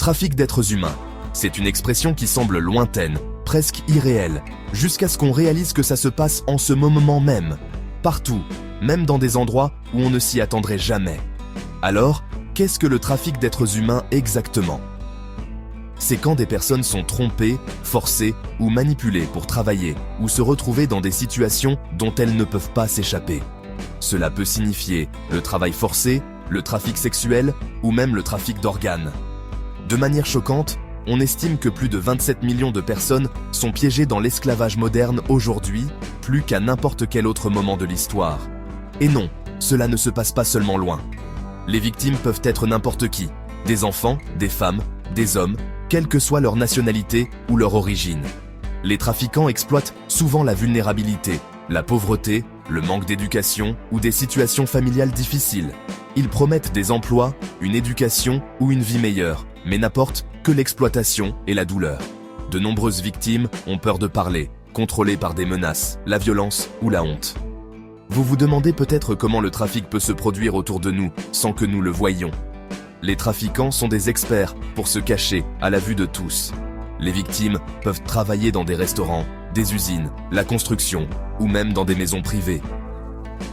Trafic d'êtres humains. C'est une expression qui semble lointaine, presque irréelle, jusqu'à ce qu'on réalise que ça se passe en ce moment même, partout, même dans des endroits où on ne s'y attendrait jamais. Alors, qu'est-ce que le trafic d'êtres humains exactement? C'est quand des personnes sont trompées, forcées ou manipulées pour travailler ou se retrouver dans des situations dont elles ne peuvent pas s'échapper. Cela peut signifier le travail forcé, le trafic sexuel ou même le trafic d'organes. De manière choquante, on estime que plus de 27 millions de personnes sont piégées dans l'esclavage moderne aujourd'hui, plus qu'à n'importe quel autre moment de l'histoire. Et non, cela ne se passe pas seulement loin. Les victimes peuvent être n'importe qui, des enfants, des femmes, des hommes, quelle que soit leur nationalité ou leur origine. Les trafiquants exploitent souvent la vulnérabilité, la pauvreté, le manque d'éducation ou des situations familiales difficiles. Ils promettent des emplois, une éducation ou une vie meilleure, mais n'apportent que l'exploitation et la douleur. De nombreuses victimes ont peur de parler, contrôlées par des menaces, la violence ou la honte. Vous vous demandez peut-être comment le trafic peut se produire autour de nous sans que nous le voyions. Les trafiquants sont des experts pour se cacher à la vue de tous. Les victimes peuvent travailler dans des restaurants, des usines, la construction ou même dans des maisons privées.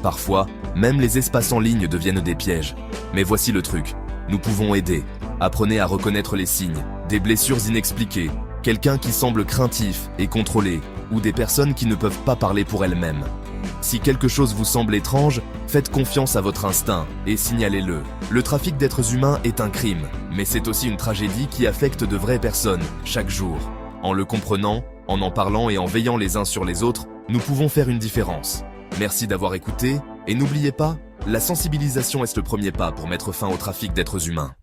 Parfois, même les espaces en ligne deviennent des pièges. Mais voici le truc, nous pouvons aider. Apprenez à reconnaître les signes, des blessures inexpliquées, quelqu'un qui semble craintif et contrôlé, ou des personnes qui ne peuvent pas parler pour elles-mêmes. Si quelque chose vous semble étrange, faites confiance à votre instinct et signalez-le. Le trafic d'êtres humains est un crime, mais c'est aussi une tragédie qui affecte de vraies personnes, chaque jour. En le comprenant, en parlant et en veillant les uns sur les autres, nous pouvons faire une différence. Merci d'avoir écouté, et n'oubliez pas, la sensibilisation est le premier pas pour mettre fin au trafic d'êtres humains.